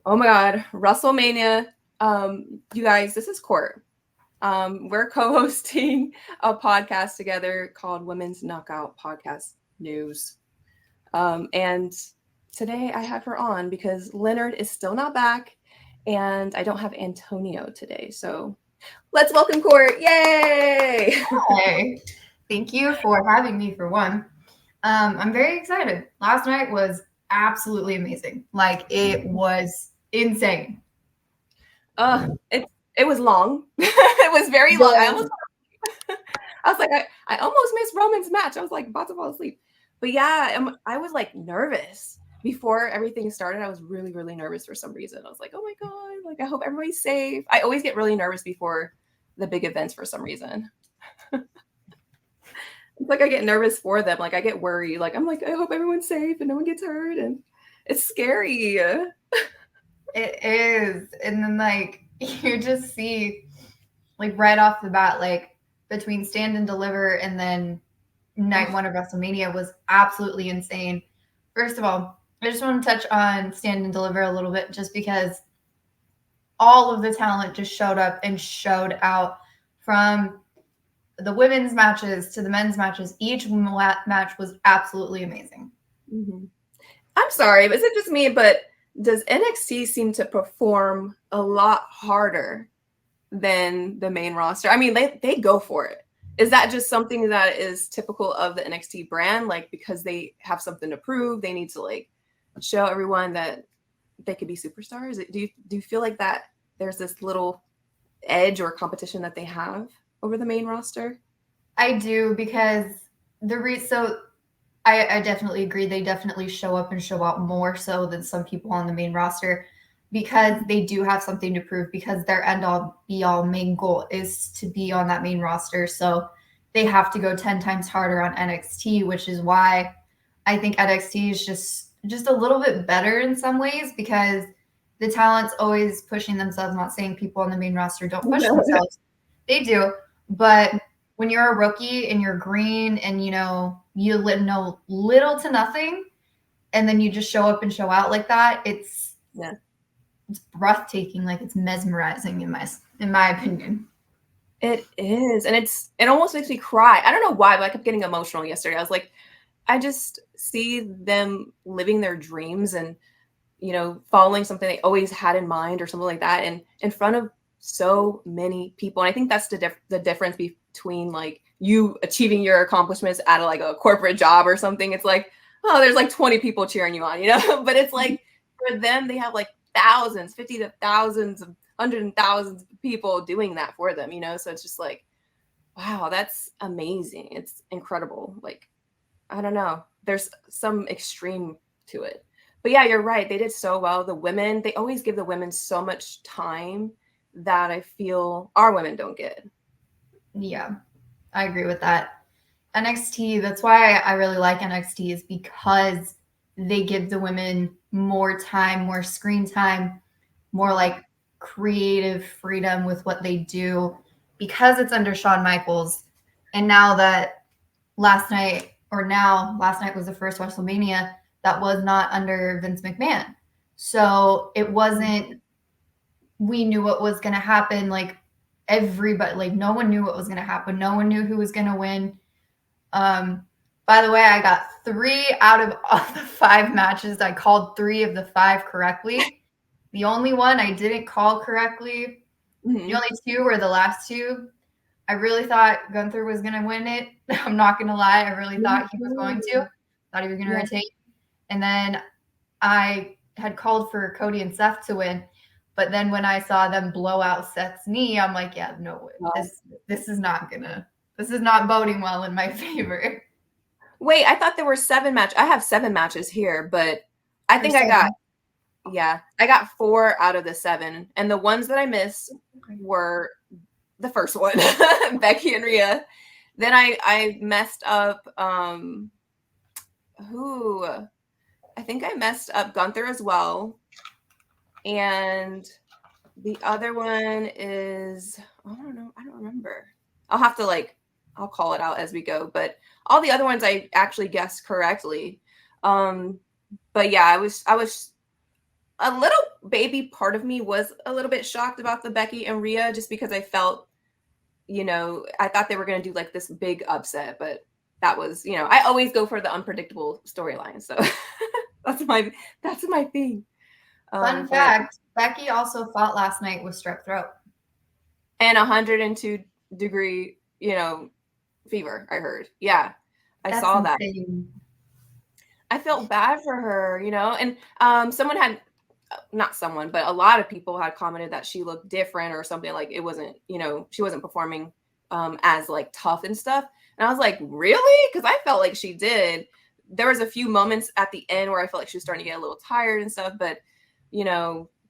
Oh my God, Wrestlemania. You guys, this is Court. We're co-hosting a podcast together called Women's Knockout Podcast News. And today I have her on because Leonard is still not back and I don't have Antonio today. So let's welcome Court. Yay! Hi. Thank you for having me for one. I'm very excited. Last night was absolutely amazing. Like it was insane. It was long. It was very long. The, I was like, I almost missed Roman's match. I was like about to fall asleep. But yeah, I was like nervous before everything started. I was really, really nervous for some reason. I was like, oh my God, like I hope everybody's safe. I always get really nervous before the big events for some reason. It's like I get nervous for them. Like I get worried. Like I'm like, I hope everyone's safe and no one gets hurt. And it's scary. it is. And then like you just see like right off the bat, like between Stand and Deliver and then night one of WrestleMania was absolutely insane. First of all, I just want to touch on Stand and Deliver a little bit just because all of the talent just showed up and showed out from the women's matches to the men's matches. Each match was absolutely amazing. Mm-hmm. I'm sorry, is it just me? But does NXT seem to perform a lot harder than the main roster? I mean, they go for it. Is that just something that is typical of the NXT brand? Like because they have something to prove, they need to like show everyone that they could be superstars? Do you feel like that there's this little edge or competition that they have over the main roster? I do because so I definitely agree. They definitely show up and show out more so than some people on the main roster because they do have something to prove because their end all be all main goal is to be on that main roster. So they have to go 10 times harder on NXT, which is why I think NXT is just a little bit better in some ways because the talent's always pushing themselves. Not saying people on the main roster don't push themselves. They do. But when you're a rookie and you're green and you know know little to nothing and then you just show up and show out like that, it's breathtaking, like it's mesmerizing in my opinion. It is, and it almost makes me cry. I don't know why, but I kept getting emotional yesterday. I was like, I just see them living their dreams and following something they always had in mind or something like that, and in front of so many people. And I think that's the difference between like you achieving your accomplishments at like a corporate job or something. It's like, oh, there's like 20 people cheering you on, but it's like for them, they have like thousands, 50 to thousands of hundreds and thousands of people doing that for them, so it's just like, wow, that's amazing. It's incredible. Like, I don't know, there's some extreme to it. But yeah, you're right, they did so well. The women, they always give the women so much time that I feel our women don't get. Yeah, I agree with that. NXT, that's why I really like NXT, is because they give the women more time, more screen time, more like creative freedom with what they do because it's under Shawn Michaels. And now that last night was the first WrestleMania that was not under Vince McMahon. So it wasn't, we knew what was going to happen. Like everybody, like no one knew what was going to happen. No one knew who was going to win. By the way, I got 3 out of all the 5 matches. I called 3 of the 5 correctly. The only one I didn't call correctly, the only 2 were the last 2. I really thought Gunther was going to win it. I'm not going to lie. I really thought he was going to. Thought he was going to rotate. And then I had called for Cody and Seth to win. But then when I saw them blow out Seth's knee, I'm like, yeah, no, this is not boding well in my favor. Wait, I thought there were 7 matches. I have 7 matches here, but I think I got 4 out of the 7. And the ones that I missed were the first one, Becky and Rhea. Then I messed up I think I messed up Gunther as well. And the other one is, I don't know, I don't remember. I'll call it out as we go, but all the other ones I actually guessed correctly. But yeah, I was a little baby part of me was a little bit shocked about the Becky and Rhea, just because I felt, I thought they were going to do like this big upset, but that was, I always go for the unpredictable storyline. So that's my thing. Fun fact, Becky also fought last night with strep throat. And 102-degree, fever, I heard. Yeah, I saw that. I felt bad for her, and someone had, not someone, but a lot of people had commented that she looked different or something, like it wasn't, she wasn't performing as like tough and stuff. And I was like, really? Because I felt like she did. There was a few moments at the end where I felt like she was starting to get a little tired and stuff, but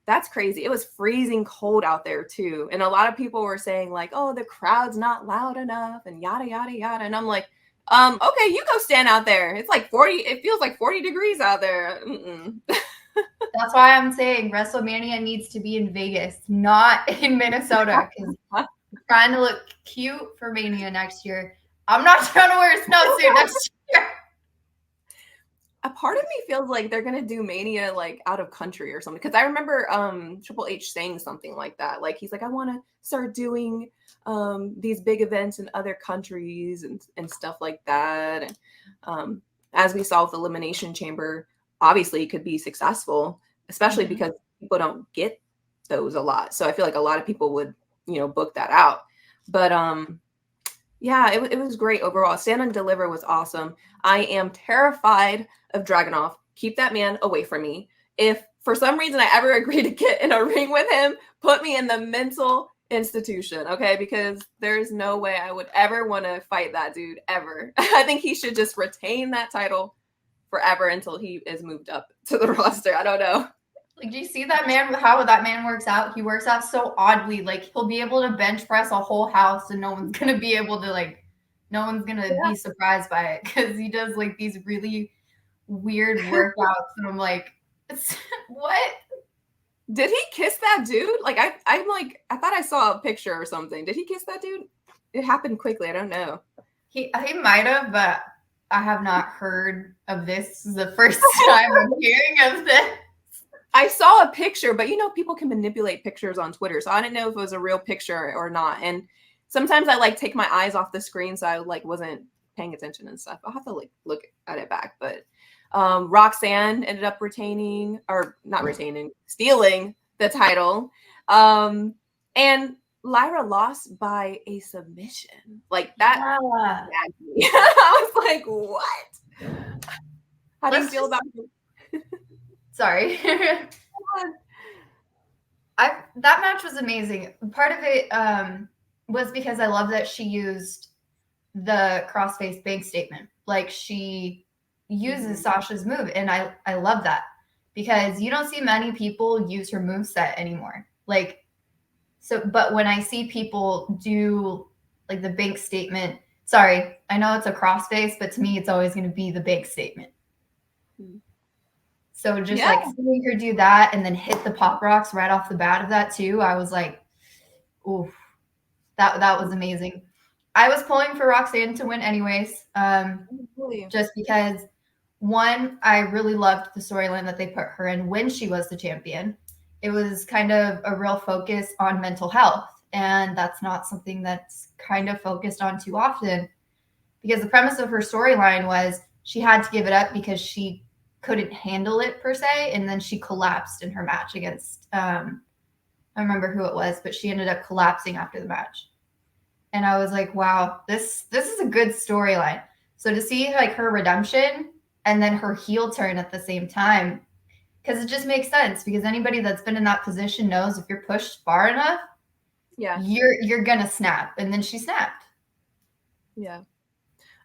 that's crazy. It was freezing cold out there too. And a lot of people were saying like, oh, the crowd's not loud enough and yada, yada, yada. And I'm like, okay, you go stand out there. It's like 40, it feels like 40 degrees out there. That's why I'm saying WrestleMania needs to be in Vegas, not in Minnesota, because I'm trying to look cute for Mania next year. I'm not trying to wear a snowsuit next year. A part of me feels like they're gonna do Mania like out of country or something, because I remember Triple H saying something like that. Like he's like, I want to start doing these big events in other countries and stuff like that. And as we saw with Elimination Chamber, obviously it could be successful, especially because people don't get those a lot. So I feel like a lot of people would book that out. But yeah, it was great overall. Stand and Deliver was awesome. I am terrified of Dragunov. Keep that man away from me. If for some reason I ever agree to get in a ring with him, put me in the mental institution, okay? Because there's no way I would ever want to fight that dude ever. I think he should just retain that title forever until he is moved up to the roster. I don't know. Like, do you see that man, how that man works out? He works out so oddly. Like, he'll be able to bench press a whole house and no one's going to be able to, no one's going to be surprised by it, because he does, these really weird workouts. And I'm like, what? Did he kiss that dude? Like, I'm like, I thought I saw a picture or something. Did he kiss that dude? It happened quickly. I don't know. He might have, but I have not heard of this. This is the first time I'm hearing of this. I saw a picture, but people can manipulate pictures on Twitter, so I didn't know if it was a real picture or not. And sometimes I take my eyes off the screen, so I wasn't paying attention and stuff. I'll have to look at it back. But Roxanne ended up stealing the title, and Lyra lost by a submission. Like that. Yeah. I was like, what? How do you feel about it? Sorry. That match was amazing. Part of it was because I love that she used the crossface bank statement. Like, she uses Sasha's move, and I love that, because you don't see many people use her moveset anymore. But when I see people do the bank statement, sorry, I know it's a crossface, but to me it's always going to be the bank statement. So just seeing her do that and then hit the pop rocks right off the bat of that too, I was like, ooh, that was amazing. I was pulling for Roxanne to win anyways, just because, one, I really loved the storyline that they put her in when she was the champion. It was kind of a real focus on mental health, and that's not something that's kind of focused on too often, because the premise of her storyline was she had to give it up because she couldn't handle it per se, and then she collapsed in her match against I remember who it was, but she ended up collapsing after the match. And I was like, wow, this is a good storyline. So to see her redemption and then her heel turn at the same time, because it just makes sense, because anybody that's been in that position knows if you're pushed far enough, you're gonna snap. And then she snapped. Yeah.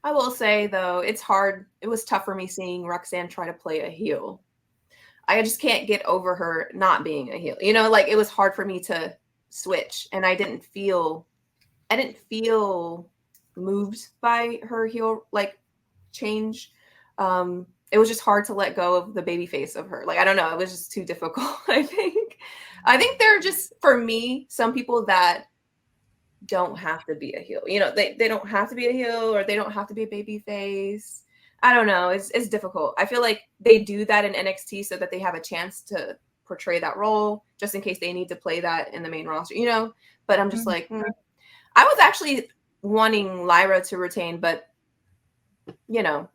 I will say, though, it's hard. It was tough for me seeing Roxanne try to play a heel. I just can't get over her not being a heel. It was hard for me to switch, and I didn't feel moved by her heel change. It was just hard to let go of the baby face of her. I don't know. It was just too difficult, I think. I think there are just, for me, some people that don't have to be a heel. They don't have to be a heel, or they don't have to be a baby face. I don't know. It's difficult. I feel like they do that in NXT so that they have a chance to portray that role just in case they need to play that in the main roster, you know? But I'm just like, I was actually wanting Lyra to retain, but you know,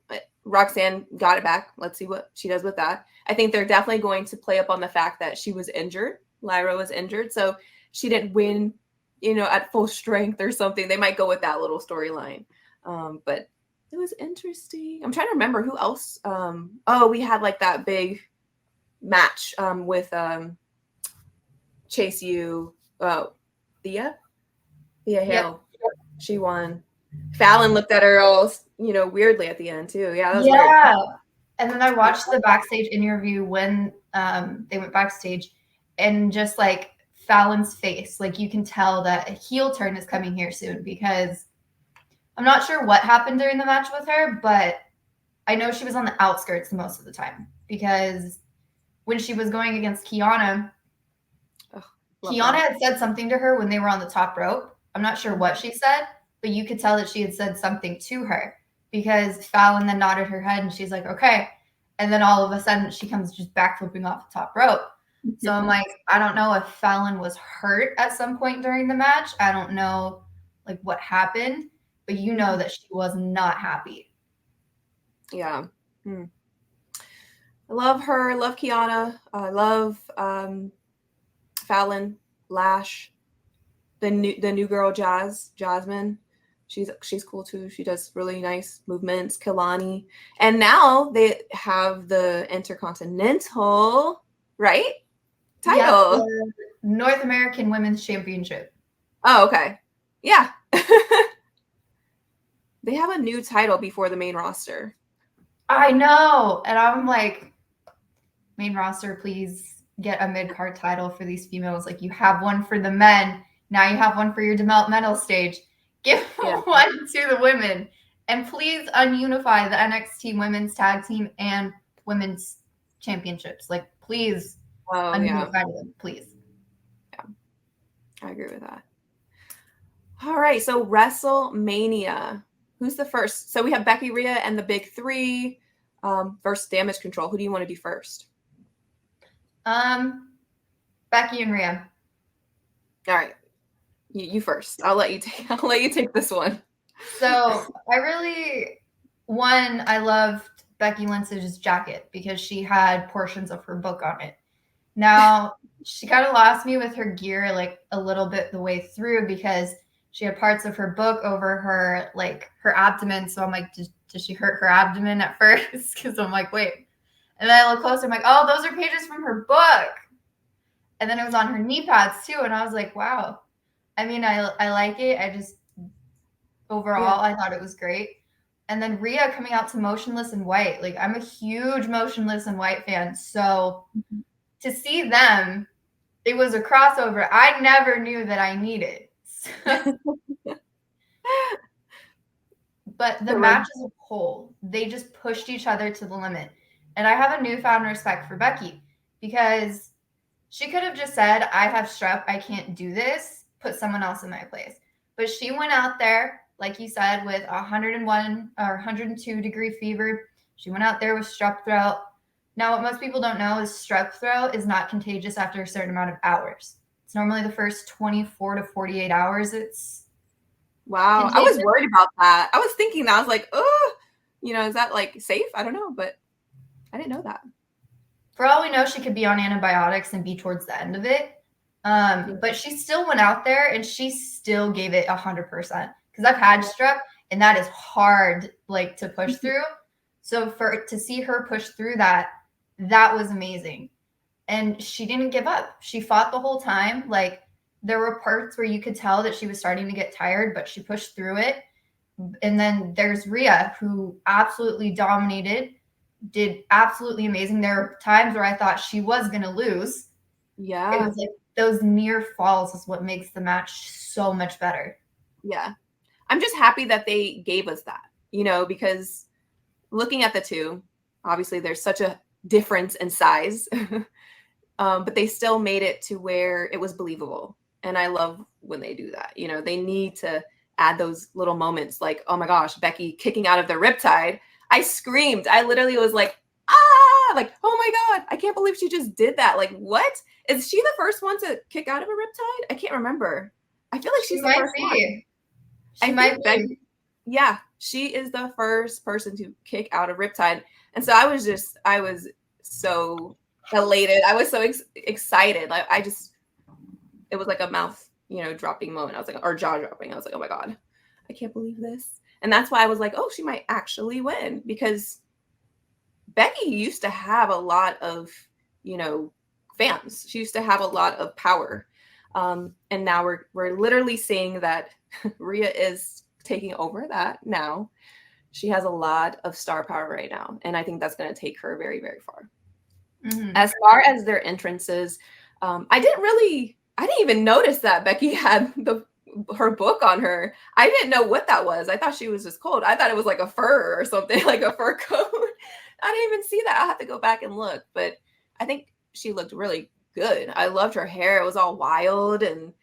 Roxanne got it back. Let's see what she does with that. I think they're definitely going to play up on the fact that she was injured. Lyra was injured, so she didn't win, you know, at full strength or something. They might go with that little storyline. But it was interesting. I'm trying to remember who else. Oh, we had like that big match with Chase U, Thea Hale. Yep. She won. Fallon looked at her all, you know, weirdly at the end too. Yeah, that was weird. And then I watched the backstage interview when they went backstage, and just like Fallon's face, like you can tell that a heel turn is coming here soon, because I'm not sure what happened during the match with her, but I know she was on the outskirts most of the time, because when she was going against Kiana, Kiana had said something to her when they were on the top rope. I'm not sure what she said, but you could tell that she had said something to her, because Fallon then nodded her head and she's like, okay. And then all of a sudden she comes just backflipping off the top rope. So I'm like, I don't know if Fallon was hurt at some point during the match. I don't know like what happened, but you know that she was not happy. Yeah. I love her. Love Kiana. I love Fallon, Lash, the new girl Jasmine. She's cool too. She does really nice movements. Kalani. And now they have the Intercontinental, right? Title. The North American Women's Championship. Oh, okay. Yeah. They have a new title before the main roster. I know. And I'm like, main roster, please get a mid-card title for these females. Like, you have one for the men. Now you have one for your developmental stage. Give one to the women. And please ununify the NXT Women's Tag Team and Women's Championships. Like, please ununify them, please. Yeah, I agree with that. All right, so WrestleMania. Who's the first? So we have Becky, Rhea, and the big three versus Damage Control. Who do you want to do first? Becky and Rhea. All right. You first. I'll let you take this one. So I loved Becky Lynch's jacket because she had portions of her book on it. Now she kind of lost me with her gear like a little bit the way through, because she had parts of her book over her abdomen. So I'm like, did she hurt her abdomen at first? Because I'm like, wait. And then I look closer. I'm like, oh, those are pages from her book. And then it was on her knee pads too. And I was like, wow. I mean, I like it. I just, overall, I thought it was great. And then Rhea coming out to Motionless in White. Like, I'm a huge Motionless in White fan. So to see them, it was a crossover I never knew that I needed. But the match as a whole, they just pushed each other to the limit. And I have a newfound respect for Becky, because she could have just said, I have strep, I can't do this, put someone else in my place. But she went out there, like you said, with 101 or 102 degree fever. She went out there with strep throat. Now, what most people don't know is strep throat is not contagious after a certain amount of hours. It's normally the first 24 to 48 hours. It's wow. Contagious. I was worried about that. I was thinking that. I was like, oh, you know, is that like safe? I don't know, but I didn't know that. For all we know, she could be on antibiotics and be towards the end of it. But she still went out there and she still gave it 100%. Because I've had strep and that is hard, like, to push through. So to see her push through that was amazing. And she didn't give up. She fought the whole time. Like, there were parts where you could tell that she was starting to get tired, but she pushed through it. And then there's Rhea, who absolutely dominated, did absolutely amazing. There were times where I thought she was going to lose. Yeah. It was like those near falls is what makes the match so much better. Yeah. I'm just happy that they gave us that, you know, because looking at the two, obviously there's such a difference in size, but they still made it to where it was believable. And I love when they do that. You know, they need to add those little moments like, oh my gosh, Becky kicking out of the riptide. I screamed. I literally was like, ah, like, oh my God, I can't believe she just did that. Like, what? Is she the first one to kick out of a Riptide? I can't remember. I feel like she's the first one. She might be. Yeah, she is the first person to kick out of Riptide. And so I was so elated. I was so excited. Like, it was like a mouth, dropping moment. I was like, or jaw dropping. I was like, oh my God, I can't believe this. And that's why I was like, oh, she might actually win, because Becky used to have a lot of, fans. She used to have a lot of power. And now we're literally seeing that Rhea is taking over that now. She has a lot of star power right now. And I think that's going to take her very, very far. Mm-hmm. As far as their entrances, I didn't even notice that Becky had her book on her. I didn't know what that was. I thought she was just cold. I thought it was like a fur or something, like a fur coat. I didn't even see that. I'll have to go back and look. But I think she looked really good. I loved her hair. It was all wild and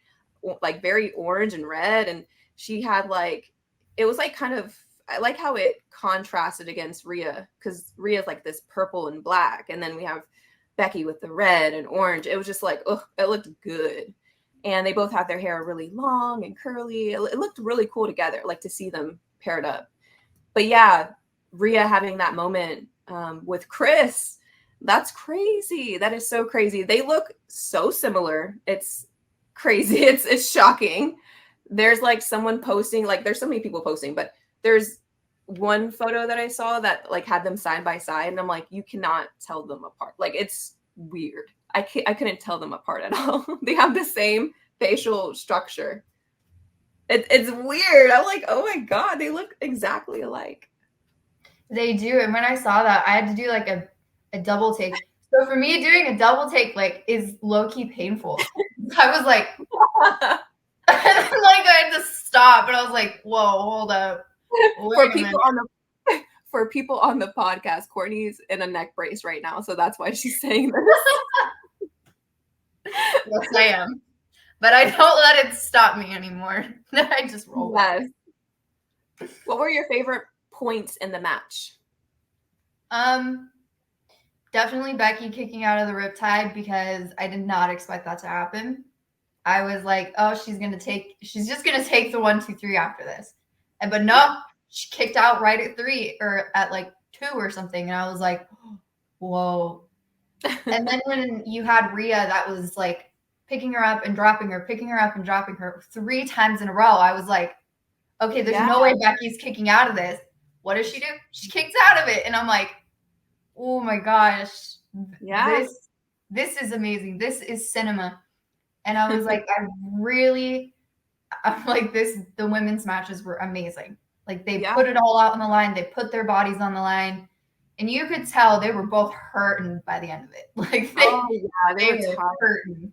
like very orange and red. And she had it was like kind of, I like how it contrasted against Rhea, because Rhea's like this purple and black. And then we have Becky with the red and orange. It was just like, oh, it looked good. And they both had their hair really long and curly. It looked really cool together, like to see them paired up. But yeah, Rhea having that moment with Chris, that's crazy. That is so crazy. They look so similar. It's crazy. It's shocking. There's like someone posting, like there's so many people posting, but there's one photo that I saw that like had them side by side, and I'm like, you cannot tell them apart. Like, it's weird. I couldn't tell them apart at all. They have the same facial structure. It's weird. I'm like, oh my God, they look exactly alike. They do. And when I saw that, I had to do like a double take. So for me, doing a double take is low-key painful. I was like, like I had to stop, and I was like, whoa, hold up. For people on the podcast, Courtney's in a neck brace right now, so that's why she's saying this. Yes, I am. But I don't let it stop me anymore. I just roll. Yes. What were your favorite points in the match? Definitely Becky kicking out of the Riptide, because I did not expect that to happen. I was like, oh, she's just gonna take the 1, 2, 3 after this. But no, yeah. She kicked out right at 3 or at like 2 or something. And I was like, whoa. And then when you had Rhea that was like picking her up and dropping her, picking her up and dropping her 3 times in a row, I was like, okay, there's no way Becky's kicking out of this. What does she do? She kicks out of it. And I'm like, oh my gosh. Yeah. This is amazing. This is cinema. And I was like, I'm like, the women's matches were amazing. Like, they put it all out on the line. They put their bodies on the line. And you could tell they were both hurting by the end of it. Like, they were hurting.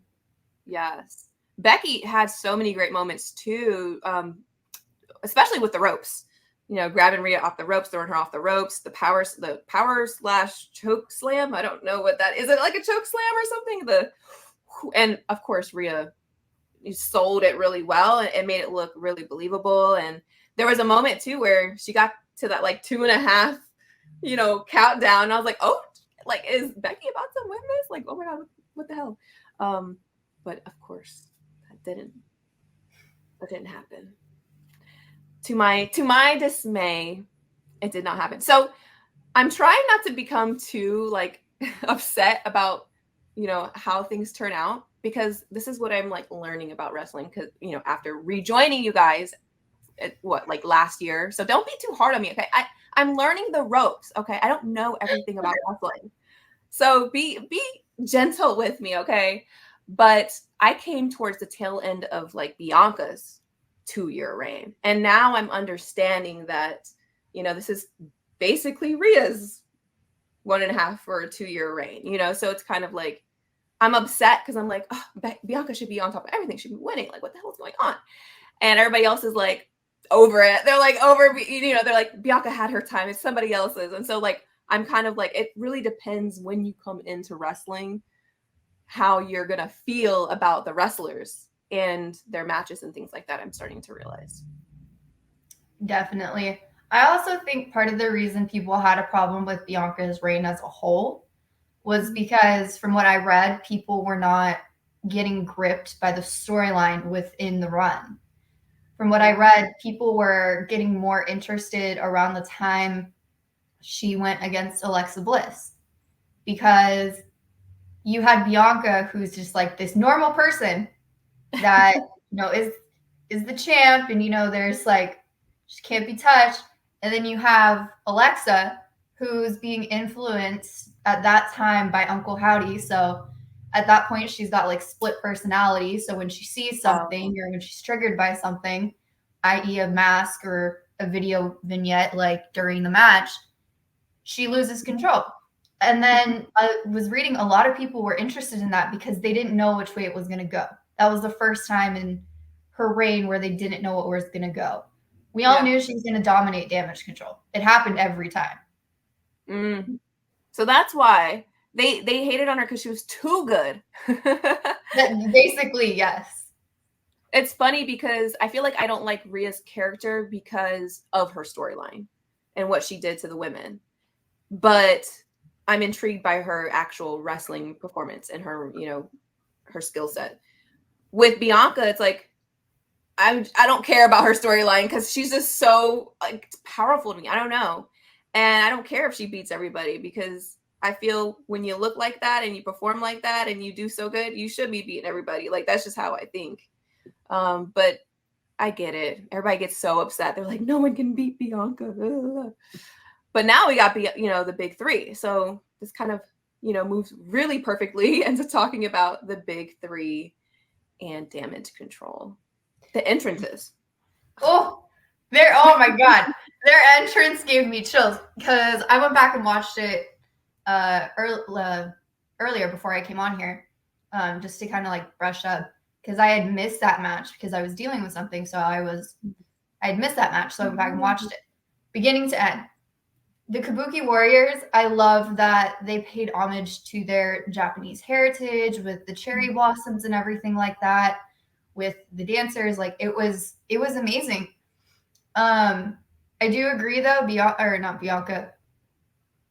Yes. Becky had so many great moments too, especially with the ropes. Grabbing Rhea off the ropes, throwing her off the ropes, the power / choke slam. I don't know what that is. It like a choke slam or something? And of course, Rhea sold it really well and made it look really believable. And there was a moment too where she got to that like 2.5, countdown. And I was like, oh, like, is Becky about to win this? Like, oh my God, what the hell? But of course, that didn't happen. To my dismay, it did not happen. So I'm trying not to become too like upset about how things turn out, because this is what I'm like learning about wrestling, because after rejoining you guys last year. So don't be too hard on me, okay? I'm learning the ropes, okay? I don't know everything about wrestling. So be gentle with me, okay? But I came towards the tail end of like Bianca's 2-year reign. And now I'm understanding that, this is basically Rhea's 1.5 or 2-year reign, So it's kind of like, I'm upset because I'm like, oh, Bianca should be on top of everything. She should be winning. Like, what the hell is going on? And everybody else is like over it. They're like over, they're like, Bianca had her time. It's somebody else's. And so like, I'm kind of like, it really depends when you come into wrestling, how you're going to feel about the wrestlers and their matches and things like that. I'm starting to realize. Definitely. I also think part of the reason people had a problem with Bianca's reign as a whole was because from what I read, people were not getting gripped by the storyline within the run. From what I read, people were getting more interested around the time she went against Alexa Bliss, because you had Bianca, who's just like this normal person that, is the champ, and there's like, she can't be touched. And then you have Alexa, who's being influenced at that time by Uncle Howdy. So at that point, she's got like split personality. So when she sees something, or when she's triggered by something, i.e., a mask or a video vignette, like during the match, she loses control. And then I was reading, a lot of people were interested in that because they didn't know which way it was going to go. That was the first time in her reign where they didn't know what was going to go. We all knew she was going to dominate damage control. It happened every time. So that's why they hated on her, because she was too good. Basically, yes. It's funny because I feel like I don't like Rhea's character because of her storyline and what she did to the women. But I'm intrigued by her actual wrestling performance and her, her skill set. With Bianca, it's like, I don't care about her storyline because she's just so like powerful to me. I don't know. And I don't care if she beats everybody, because I feel when you look like that and you perform like that and you do so good, you should be beating everybody. Like, that's just how I think. But I get it. Everybody gets so upset. They're like, no one can beat Bianca. But now we got, the big three. So this kind of, moves really perfectly into talking about the big three and damage control. The entrances. Oh my God. Their entrance gave me chills, because I went back and watched it earlier before I came on here, just to kind of like brush up, because I had missed that match because I was dealing with something. So I had missed that match. So I went back and watched it beginning to end. The Kabuki Warriors, I love that they paid homage to their Japanese heritage with the cherry blossoms and everything like that, with the dancers. Like, it was amazing. I do agree though, not Bianca,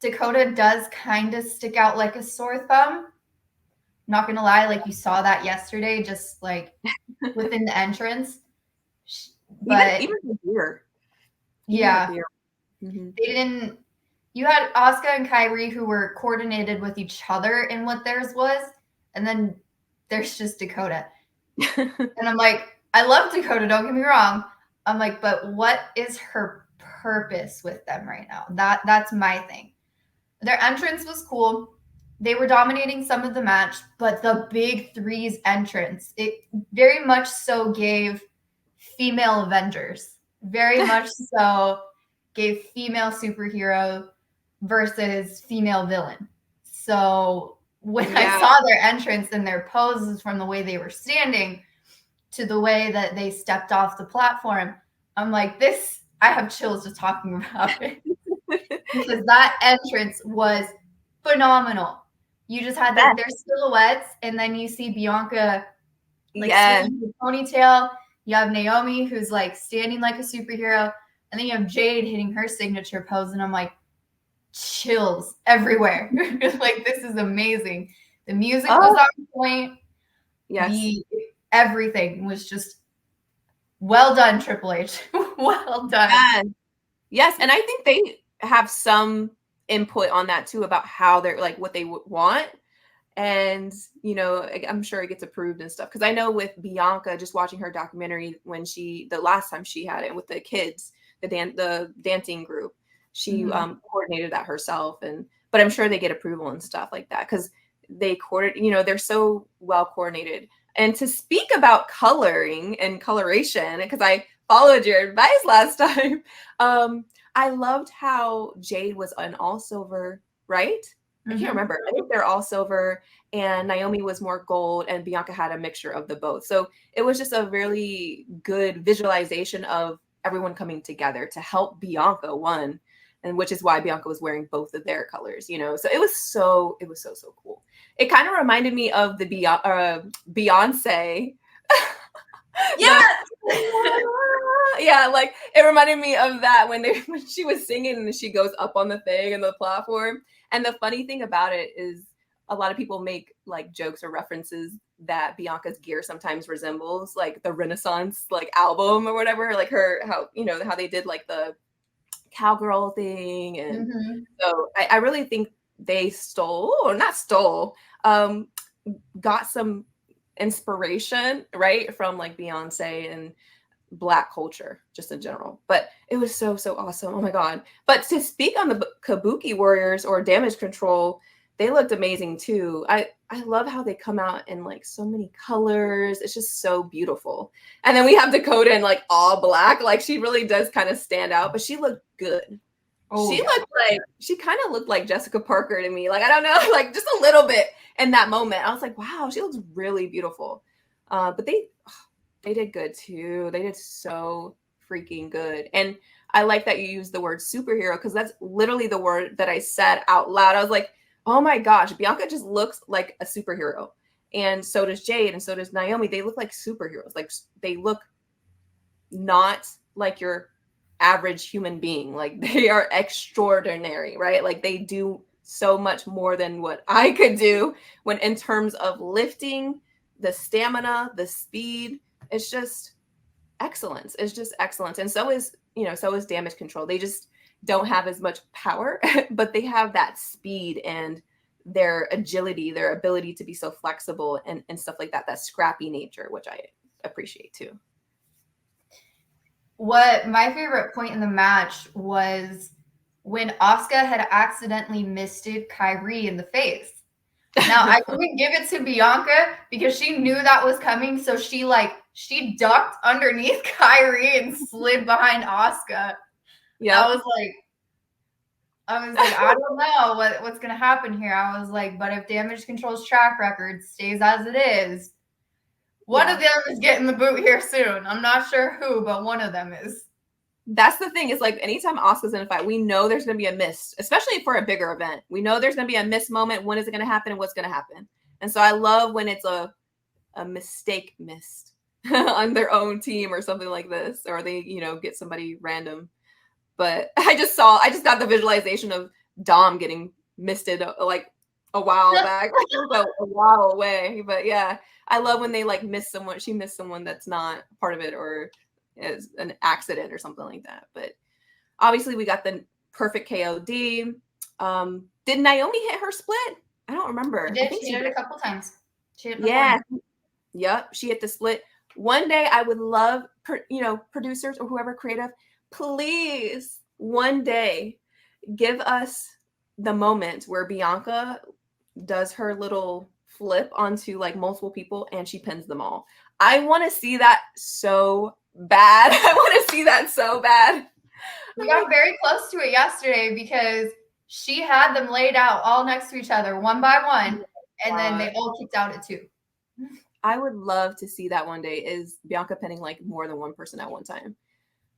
Dakota does kind of stick out like a sore thumb. Not gonna lie, like you saw that yesterday, just like within the entrance. But even the beer. Yeah. They didn't. You had Asuka and Kairi, who were coordinated with each other in what theirs was, and then there's just Dakota. And I'm like, I love Dakota, don't get me wrong. I'm like, but what is her purpose with them right now? That's my thing. Their entrance was cool. They were dominating some of the match, but the big three's entrance, it very much so gave female Avengers. Very much so gave female superhero versus female villain. So when I saw their entrance and their poses, from the way they were standing to the way that they stepped off the platform, I'm like, this, I have chills just talking about it. Because that entrance was phenomenal. You just had their silhouettes, and then you see Bianca like swinging the ponytail. You have Naomi, who's like standing like a superhero, and then you have Jade hitting her signature pose, and I'm like, chills everywhere. Like, this is amazing. The music was on point. Yes. Everything was just well done, Triple H. Well done. Yes, and I think they have some input on that too, about how they're like, what they want. And, I'm sure it gets approved and stuff. Because I know with Bianca, just watching her documentary when the last time she had it with the kids, the dancing group, she coordinated that herself. But I'm sure they get approval and stuff like that, because they they're so well coordinated. And to speak about coloring and coloration, because I followed your advice last time, I loved how Jade was an all silver, right? I can't remember. I think they're all silver, and Naomi was more gold, and Bianca had a mixture of the both. So it was just a really good visualization of everyone coming together to help Bianca win, and which is why Bianca was wearing both of their colors, So it was so cool. It kind of reminded me of the Beyonce. Yeah, like it reminded me of that when she was singing and she goes up on the thing and the platform. And the funny thing about it is a lot of people make like jokes or references that Bianca's gear sometimes resembles like the Renaissance like album or whatever, like her how they did like the cowgirl thing. And so I really think they got some inspiration, right, from like Beyonce and Black culture just in general. But it was so awesome. Oh my god. But to speak on the Kabuki Warriors or Damage Control, they looked amazing too. I love how they come out in like so many colors. It's just so beautiful. And then we have Dakota in like all black. Like she really does kind of stand out, but she looked good. She kind of looked like Jessica Parker to me. Like, I don't know, like just a little bit in that moment. I was like, wow, she looks really beautiful. But they did good too. They did so freaking good. And I like that you used the word superhero, because that's literally the word that I said out loud. I was like, oh my gosh, Bianca just looks like a superhero. And so does Jade, and so does Naomi. They look like superheroes. Like they look not like your average human being. Like they are extraordinary, right? Like they do so much more than what I could do when in terms of lifting, the stamina, the speed. It's just excellence. It's just excellence. And so is Damage Control. They just don't have as much power, but they have that speed and their agility, their ability to be so flexible and stuff like that, that scrappy nature, which I appreciate too. What my favorite point in the match was when Asuka had accidentally misted Kyrie in the face. Now, I couldn't give it to Bianca because she knew that was coming. So she ducked underneath Kyrie and slid behind Asuka. Yeah. I was like, I don't know what's going to happen here. I was like, but if Damage Control's track record stays as it is, one of them is getting the boot here soon. I'm not sure who, but one of them is. That's the thing, is like anytime Asuka's in a fight, we know there's going to be a miss, especially for a bigger event. We know there's going to be a miss moment. When is it going to happen and what's going to happen? And so I love when it's a mistake missed on their own team or something like this, or they, get somebody random. But I just got the visualization of Dom getting misted like a while back, like a while away. But yeah, I love when they like miss someone. She missed someone that's not part of it, or is an accident or something like that. But obviously we got the perfect KOD. Did Naomi hit her split? I don't remember. She did. I think she did it a couple times. Yep, she hit the split. One day I would love, producers or whoever creative, please one day give us the moment where Bianca does her little flip onto like multiple people and she pins them all. I want to see that so bad. I want to see that so bad. We got very close to it yesterday because she had them laid out all next to each other, one by one, and then they all kicked out at 2. I would love to see that one day, is Bianca pinning like more than one person at one time.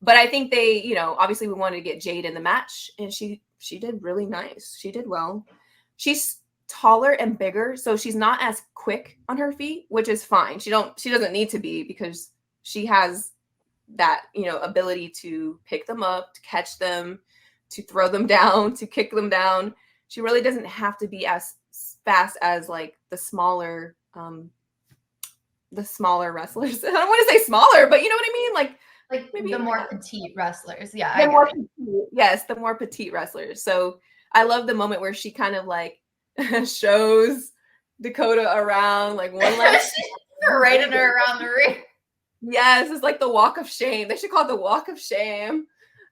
But I think they, obviously we wanted to get Jade in the match, and she did really nice. She did well. She's taller and bigger, so she's not as quick on her feet, which is fine. She doesn't need to be, because she has that, ability to pick them up, to catch them, to throw them down, to kick them down. She really doesn't have to be as fast as like the smaller wrestlers. I don't want to say smaller, but you know what I mean? Like maybe the more petite wrestlers. Yeah. The more petite wrestlers. So I love the moment where she kind of like shows Dakota around, like one last parading her around the ring. Yes, it's like the walk of shame. They should call it the walk of shame.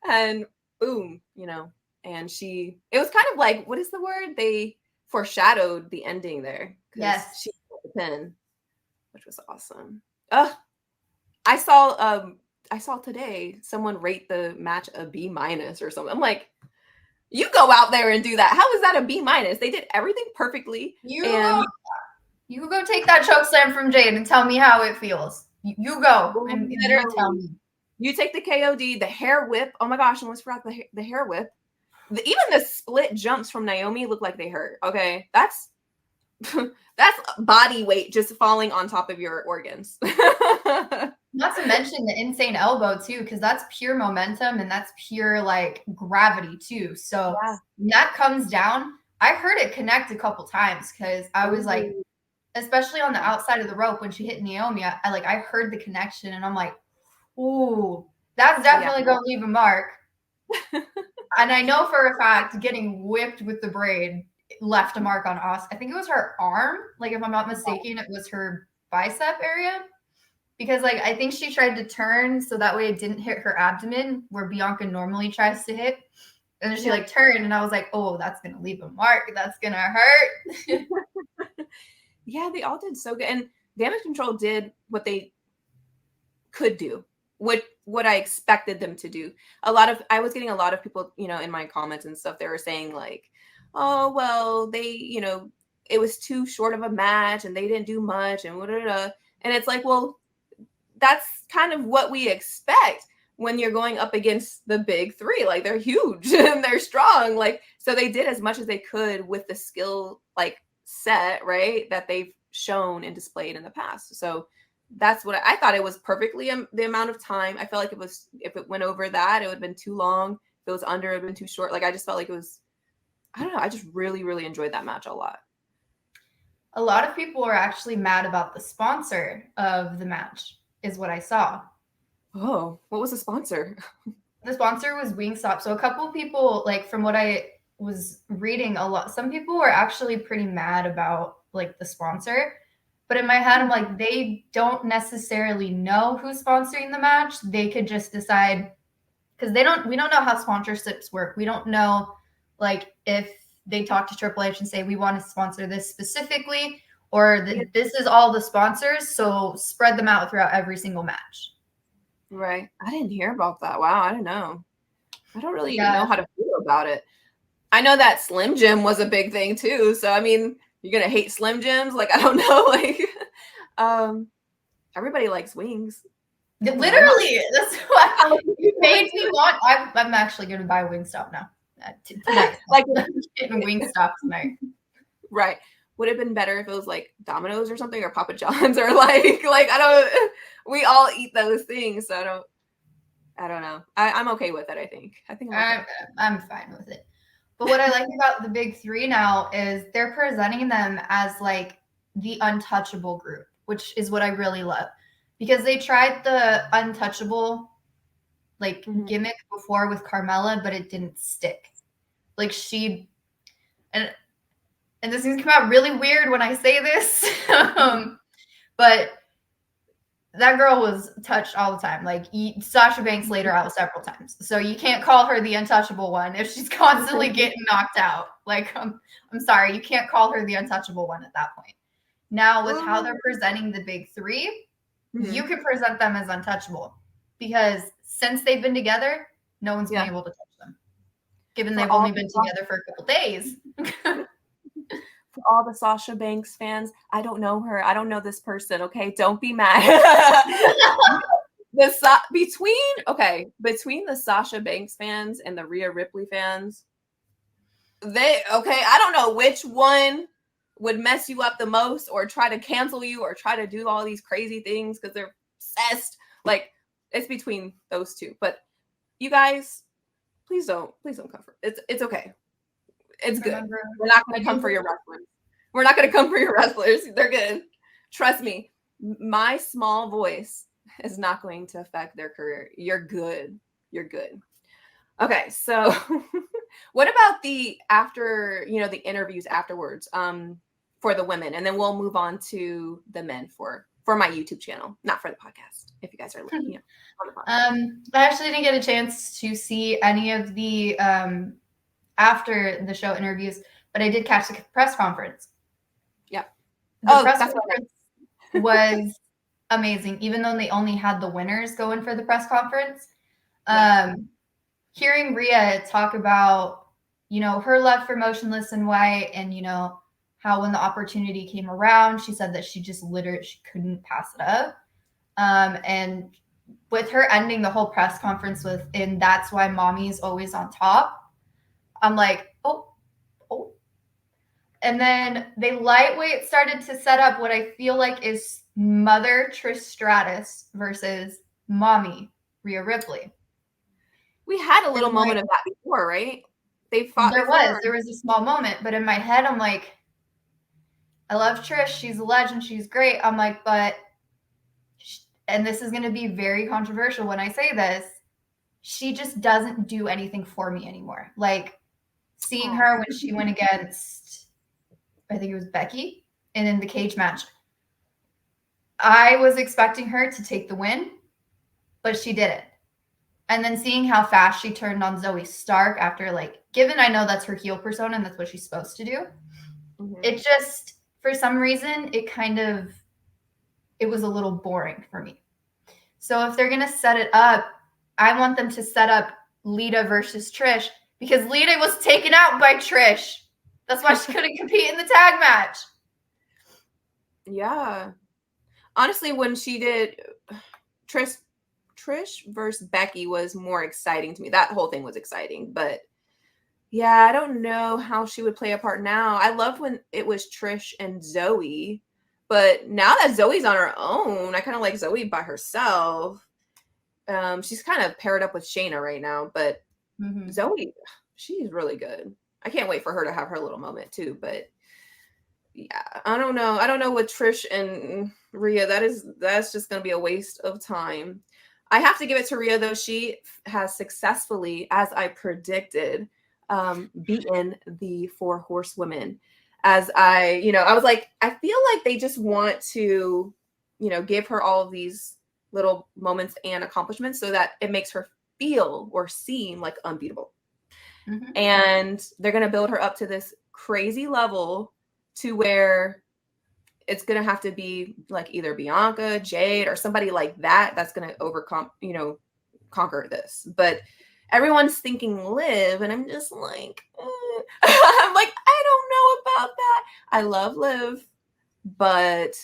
And boom, and it was kind of like, what is the word? They foreshadowed the ending there. Yes. She got the pin, which was awesome. I saw today someone rate the match a B- or something. I'm like, you go out there and do that. How is that a B-? They did everything perfectly. You go take that choke slam from Jade and tell me how it feels. You go and tell me. You take the KOD, the hair whip. Oh my gosh, I almost forgot the hair whip. Even the split jumps from Naomi look like they hurt. Okay, that's body weight just falling on top of your organs. Not to mention the insane elbow too, because that's pure momentum and that's pure like gravity too. So that comes down, I heard it connect a couple times because I was like, especially on the outside of the rope when she hit Naomi, I heard the connection and I'm like, ooh, that's definitely going to leave a mark. And I know for a fact getting whipped with the braid left a mark on Asuka. I think it was her arm. Like, if I'm not mistaken, it was her bicep area. Because, like, I think she tried to turn so that way it didn't hit her abdomen where Bianca normally tries to hit. And then she, like, turned, and I was like, oh, that's going to leave a mark. That's going to hurt. Yeah, they all did so good. And Damage Control did what they could do, what I expected them to do. I was getting a lot of people, in my comments and stuff, they were saying like, oh, well, they, it was too short of a match and they didn't do much and whatever. And it's like, well, that's kind of what we expect when you're going up against the big three. Like, they're huge and they're strong. Like, so they did as much as they could with the skill, like, set, right, that they've shown and displayed in the past. So that's what I thought. It was perfectly the amount of time. I felt like if it went over that, it would have been too long. If it was under, it would have been too short. Like, I just felt like it was, I don't know. I just really, really enjoyed that match a lot. A lot of people were actually mad about the sponsor of the match, is what I saw. Oh, what was the sponsor? The sponsor was Wingstop. So a couple of people, like, from what I was reading, some people were actually pretty mad about, like, the sponsor. But in my head, I'm like, they don't necessarily know who's sponsoring the match. They could just decide, because we don't know how sponsorships work. We don't know, like, if they talk to Triple H and say, we want to sponsor this specifically, or this is all the sponsors, so spread them out throughout every single match. Right. I didn't hear about that. Wow, I don't know. I don't really know how to feel about it. I know that Slim Jim was a big thing too. So, I mean, you're going to hate Slim Jims? Like, I don't know. Like, everybody likes wings. Literally, that's what it made me want. I'm actually going to buy Wingstop now. Tonight. Like, getting Wingstop tonight. Right. Would it have been better if it was like Domino's or something, or Papa John's, or like I don't, we all eat those things. So I don't know. I'm okay with it. I think I'm fine with it. But what I like about the big three now is they're presenting them as like the untouchable group, which is what I really love, because they tried the untouchable like gimmick before with Carmella, but it didn't stick. Like, and this is going to come out really weird when I say this, but that girl was touched all the time. Like, Sasha Banks laid her out several times. So you can't call her the untouchable one if she's constantly getting knocked out. Like, I'm sorry, you can't call her the untouchable one at that point. Now, with how they're presenting the big three, you can present them as untouchable, because since they've been together, no one's been able to touch them, given they've only been together for a couple days. For all the Sasha Banks fans, I don't know her. I don't know this person. Okay, don't be mad. Between the Sasha Banks fans and the Rhea Ripley fans, I don't know which one would mess you up the most, or try to cancel you, or try to do all these crazy things because they're obsessed. Like, it's between those two. But you guys, please don't come for it. It's okay. It's good. We're not going to come for your wrestlers. We're not going to come for your wrestlers. They're good. Trust me. My small voice is not going to affect their career. You're good. You're good. Okay, so what about the interviews afterwards for the women? And then we'll move on to the men for my YouTube channel, not for the podcast, if you guys are looking. I actually didn't get a chance to see any of the after the show interviews, but I did catch the press conference. Yeah. The press conference was amazing, even though they only had the winners go in for the press conference. Hearing Rhea talk about, her love for Motionless in White, and, how when the opportunity came around, she said that she just literally couldn't pass it up. And with her ending the whole press conference with, and that's why mommy's always on top, I'm like, oh. And then they lightweight started to set up what I feel like is Mother Trish Stratus versus Mommy Rhea Ripley. We had a little moment of that before, right? They fought before. There was a small moment, but in my head, I'm like, I love Trish. She's a legend. She's great. I'm like, but, and this is going to be very controversial when I say this, she just doesn't do anything for me anymore. Like, seeing her when she went against, I think it was Becky, and in the cage match, I was expecting her to take the win, but she didn't. And then seeing how fast she turned on Zoe Stark after, like, given I know that's her heel persona and that's what she's supposed to do, it just, for some reason, it was a little boring for me. So if they're going to set it up, I want them to set up Lita versus Trish, because Lita was taken out by Trish. That's why she couldn't compete in the tag match. Yeah. Honestly, when she did Trish versus Becky was more exciting to me. That whole thing was exciting, but yeah, I don't know how she would play a part now. I loved when it was Trish and Zoe, but now that Zoe's on her own, I kind of like Zoe by herself. She's kind of paired up with Shayna right now, but Zoe, she's really good. I can't wait for her to have her little moment too, but yeah, I don't know. I don't know with Trish and Rhea. That's just going to be a waste of time. I have to give it to Rhea, though. She has successfully, as I predicted, beaten the 4 horsewomen. As I was like, I feel like they just want to, give her all of these little moments and accomplishments so that it makes her feel or seem like unbeatable. And they're going to build her up to this crazy level to where it's going to have to be like either Bianca, Jade, or somebody like that that's going to conquer this. But everyone's thinking Liv, and I'm just like, I'm like, I don't know about that. I love Liv, but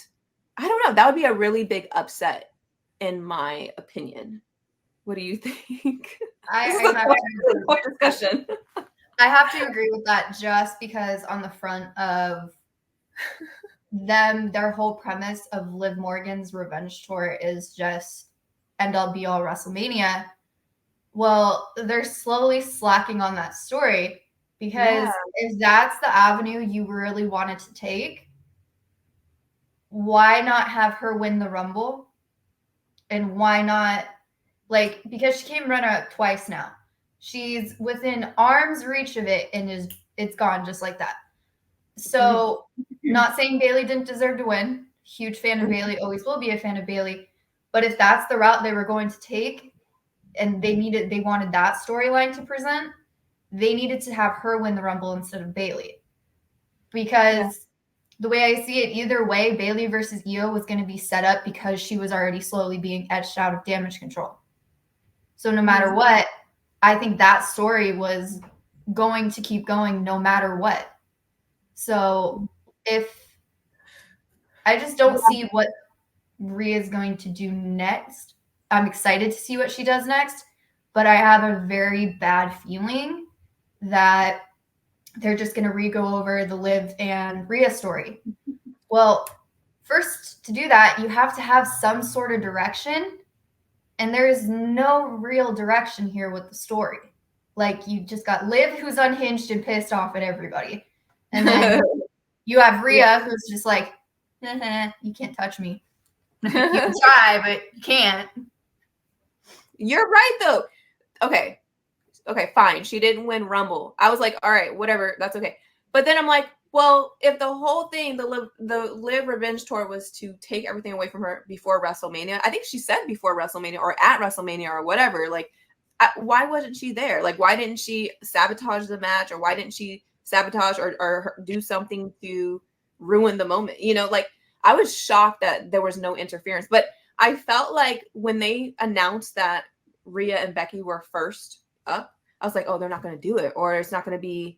I don't know. That would be a really big upset, in my opinion. What do you think? I have to agree with that, just because on the front of them, their whole premise of Liv Morgan's revenge tour is just end all be all WrestleMania. Well, they're slowly slacking on that story, because if that's the avenue you really wanted to take, why not have her win the Rumble? And why not, like, because she came runner-up twice now. She's within arm's reach of it, and it's gone just like that. So, not saying Bayley didn't deserve to win. Huge fan of Bayley, always will be a fan of Bayley. But if that's the route they were going to take, and they wanted that storyline to present, they needed to have her win the Rumble instead of Bayley. Because the way I see it, either way, Bayley versus Io was going to be set up because she was already slowly being etched out of Damage Control. So no matter what, I think that story was going to keep going no matter what. So if I just don't see what Rhea is going to do next. I'm excited to see what she does next, but I have a very bad feeling that they're just going to re-go over the Liv and Rhea story. Well, first, to do that, you have to have some sort of direction, and there is no real direction here with the story. Like, you just got Liv, who's unhinged and pissed off at everybody, and then you have Rhea, who's just like, you can't touch me. You can try, but you can't. You're right, though. Okay, fine. She didn't win Rumble. I was like, all right, whatever. That's okay. But then I'm like, well, if the whole thing, the Liv Revenge Tour was to take everything away from her before WrestleMania, I think she said before WrestleMania or at WrestleMania or whatever, like, why wasn't she there? Like, why didn't she sabotage the match, or why didn't she sabotage or do something to ruin the moment? Like, I was shocked that there was no interference. But I felt like when they announced that Rhea and Becky were first up, I was like, oh, they're not going to do it, or it's not going to be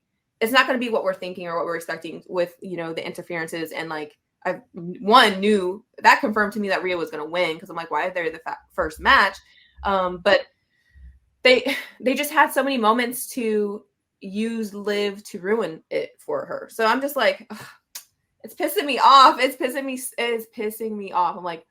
what we're thinking or what we're expecting with, the interferences. And like, I knew that confirmed to me that Rhea was going to win, because I'm like, why are they the first match? But they just had so many moments to use Liv to ruin it for her. So I'm just like, ugh, it's pissing me off. It's pissing me off. I'm like,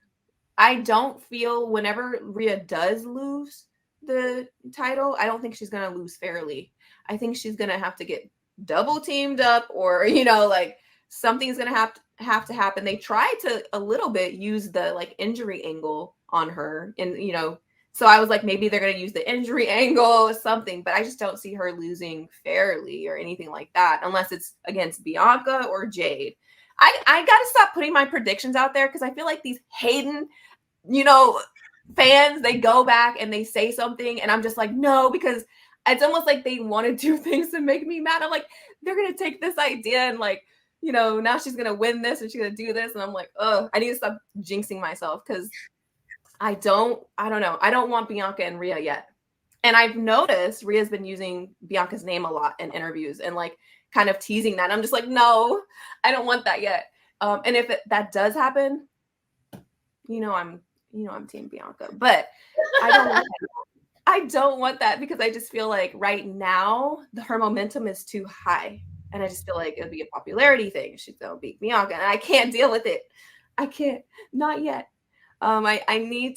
I don't feel whenever Rhea does lose, the title, I don't think she's gonna lose fairly. I think she's gonna have to get double teamed up, or like something's gonna have to happen. They tried to a little bit use the like injury angle on her, and so I was like, maybe they're gonna use the injury angle or something, but I just don't see her losing fairly or anything like that, unless it's against Bianca or Jade. I gotta stop putting my predictions out there because I feel like these Hayden, fans, they go back and they say something, and I'm just like, no, because it's almost like they want to do things to make me mad. I'm like, they're gonna take this idea and like, now she's gonna win this and she's gonna do this, and I'm like, oh, I need to stop jinxing myself because I don't know. I don't want Bianca and Rhea yet. And I've noticed Rhea's been using Bianca's name a lot in interviews and like kind of teasing that. I'm just like, no, I don't want that yet. And if that does happen, I'm team Bianca, but I don't want that. I don't want that because I just feel like right now her momentum is too high. And I just feel like it'll be a popularity thing. She's gonna beat Bianca, and I can't deal with it. I can't, not yet. They need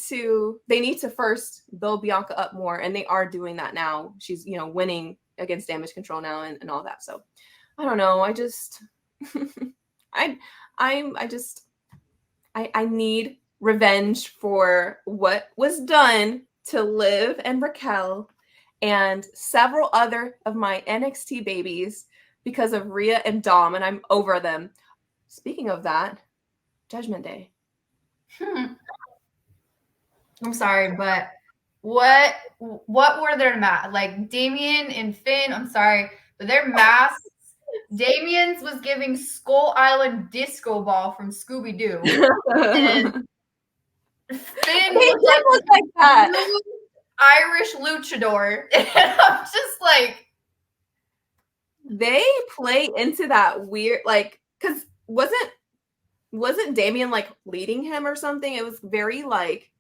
to first build Bianca up more, and they are doing that now. She's, winning against Damage Control now and all that. So I don't know. I just I need revenge for what was done to Liv and Raquel and several other of my NXT babies because of Rhea and Dom, and I'm over them. Speaking of that, Judgment Day. I'm sorry, but what were their masks? Like Damien and Finn, I'm sorry, but their masks, Damien's was giving Skull Island disco ball from Scooby-Doo. And Finn looked like that. Irish luchador. And I'm just like, they play into that weird, like, because wasn't Damien like leading him or something? It was very like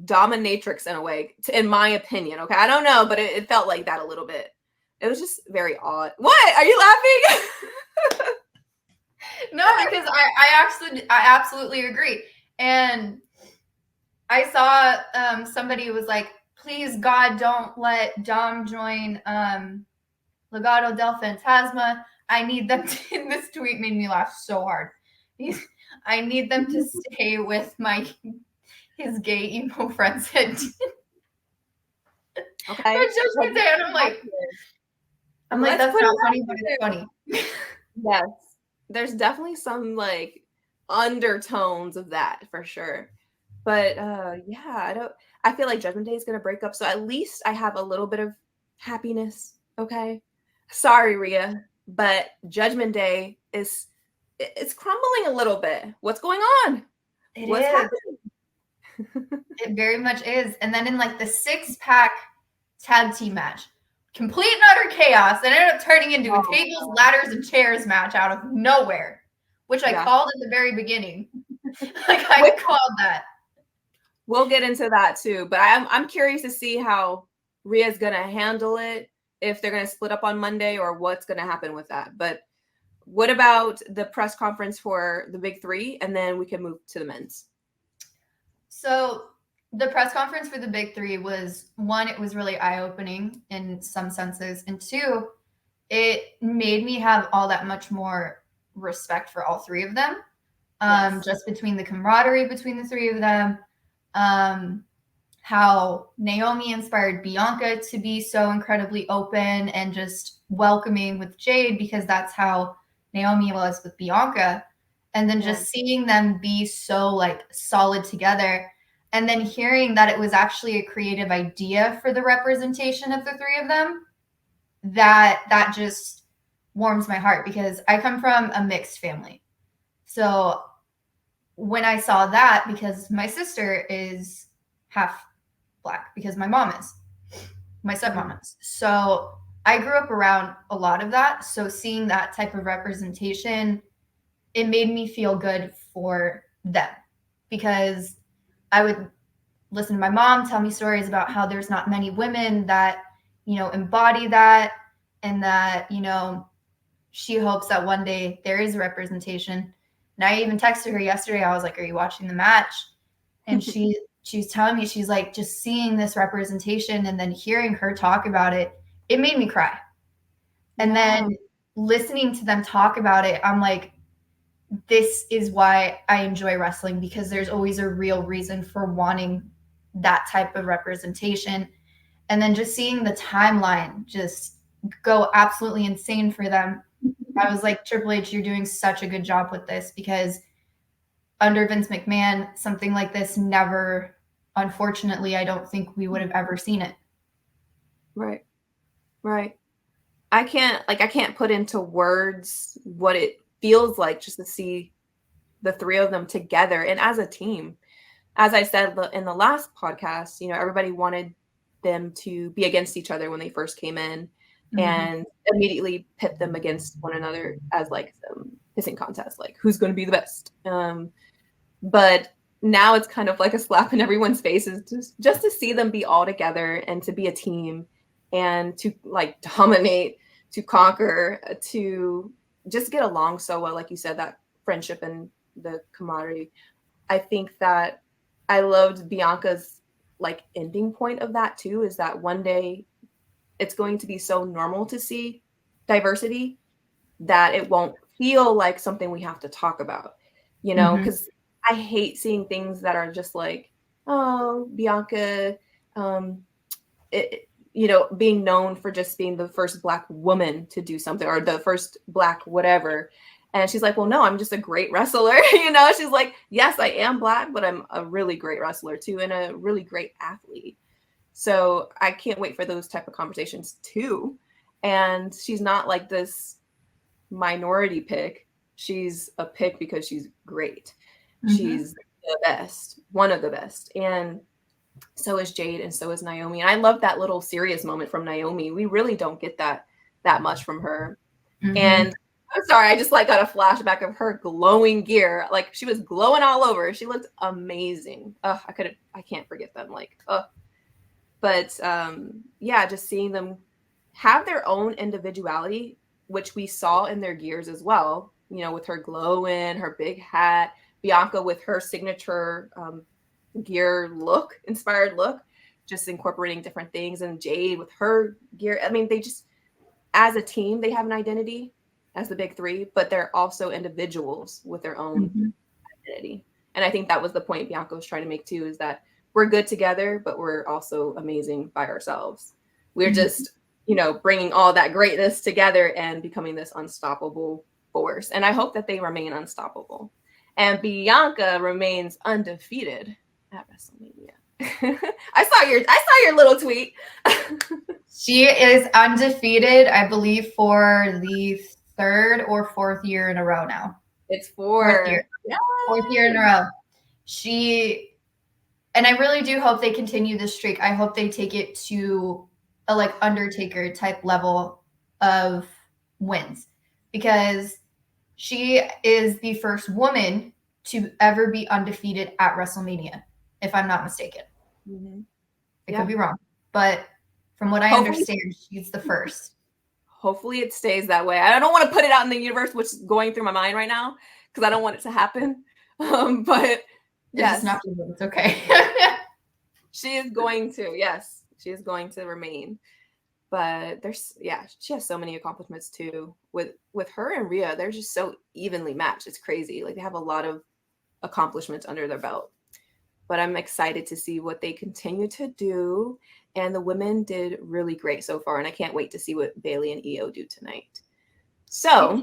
dominatrix in a way, in my opinion. Okay, I don't know, but it felt like that a little bit. It was just very odd. What? Are you laughing? No, because I absolutely agree. And I saw somebody was like, please God, don't let Dom join Legado del Fantasma. I need them to, this tweet made me laugh so hard. I need them to stay with his gay emo friends. Okay. Judgment Day, and I'm like, that's not funny, but it's funny. Yes. There's definitely some like undertones of that for sure. But yeah, I feel like Judgment Day is gonna break up. So at least I have a little bit of happiness. Okay. Sorry, Rhea, but Judgment Day it's crumbling a little bit. What's going on? What's happening? It very much is. And then in like the 6-pack tag team match, complete and utter chaos that ended up turning into a tables, ladders, and chairs match out of nowhere, which I called at the very beginning. Like I called that. We'll get into that too, but I'm curious to see how Rhea's gonna handle it, if they're gonna split up on Monday or what's gonna happen with that. But what about the press conference for the big three, and then we can move to the men's? So the press conference for the big three was, one, it was really eye-opening in some senses, and two, it made me have all that much more respect for all three of them. Just between the camaraderie between the three of them, how Naomi inspired Bianca to be so incredibly open and just welcoming with Jade, because that's how Naomi was with Bianca. And then just seeing them be so like solid together, and then hearing that it was actually a creative idea for the representation of the three of them, that just warms my heart, because I come from a mixed family. So when I saw that, because my sister is half Black, because my mom is, my stepmom is. So I grew up around a lot of that. So seeing that type of representation, it made me feel good for them, because I would listen to my mom tell me stories about how there's not many women that, embody that, and that, she hopes that one day there is representation. And I even texted her yesterday. I was like, are you watching the match? And she she was telling me, she's like, just seeing this representation and then hearing her talk about it, it made me cry. And then listening to them talk about it, I'm like, this is why I enjoy wrestling, because there's always a real reason for wanting that type of representation. And then just seeing the timeline just go absolutely insane for them. I was like, Triple H, you're doing such a good job with this, because under Vince McMahon, something like this never, unfortunately, I don't think we would have ever seen it. Right. I can't put into words what it feels like just to see the three of them together and as a team. As I said in the last podcast, you know, everybody wanted them to be against each other when they first came in, and immediately pit them against one another as like some pissing contest, like who's going to be the best. But now it's kind of like a slap in everyone's faces just to see them be all together and to be a team and to like dominate, to conquer, to just get along so well. Like you said, that friendship and the camaraderie. I think that I loved Bianca's like ending point of that too, is that one day it's going to be so normal to see diversity that it won't feel like something we have to talk about, you know, because I hate seeing things that are just like, oh, Bianca, you know, being known for just being the first Black woman to do something or the first Black whatever. And she's like, well, no, I'm just a great wrestler. You know, she's like, yes, I am Black, but I'm a really great wrestler too, and a really great athlete. So I can't wait for those type of conversations too. And she's not like this minority pick. She's a pick because she's great. She's the best, one of the best. And so is Jade, and so is Naomi. And I love that little serious moment from Naomi. We really don't get that much from her. And I'm sorry, I just like got a flashback of her glowing gear. Like she was glowing all over. She looked amazing. I can't forget them. Like, but yeah, just seeing them have their own individuality, which we saw in their gears as well. You know, with her glowing, her big hat, Bianca with her signature gear look, inspired look, just incorporating different things, and Jade with her gear. I mean, they just, as a team, they have an identity as the big three, but they're also individuals with their own identity. And I think that was the point Bianca was trying to make too, is that we're good together, but we're also amazing by ourselves. We're just, you know, bringing all that greatness together and becoming this unstoppable force. And I hope that they remain unstoppable. And Bianca remains undefeated at WrestleMania. I saw your little tweet. She is undefeated, I believe, for the third or fourth year in a row now. It's fourth year. Fourth year in a row. And I really do hope they continue this streak. I hope they take it to a like Undertaker type level of wins, because she is the first woman to ever be undefeated at WrestleMania, if I'm not mistaken. I could be wrong, but from what I understand, she's the first. Hopefully it stays that way. I don't want to put it out in the universe, which is going through my mind right now, because I don't want it to happen. But yes, it's okay. she is going to. Yes, she is going to remain. But she has so many accomplishments too. With her and Rhea, they're just so evenly matched. It's crazy. Like they have a lot of accomplishments under their belt. But I'm excited to see what they continue to do. And the women did really great so far. And I can't wait to see what Bayley and Io do tonight. So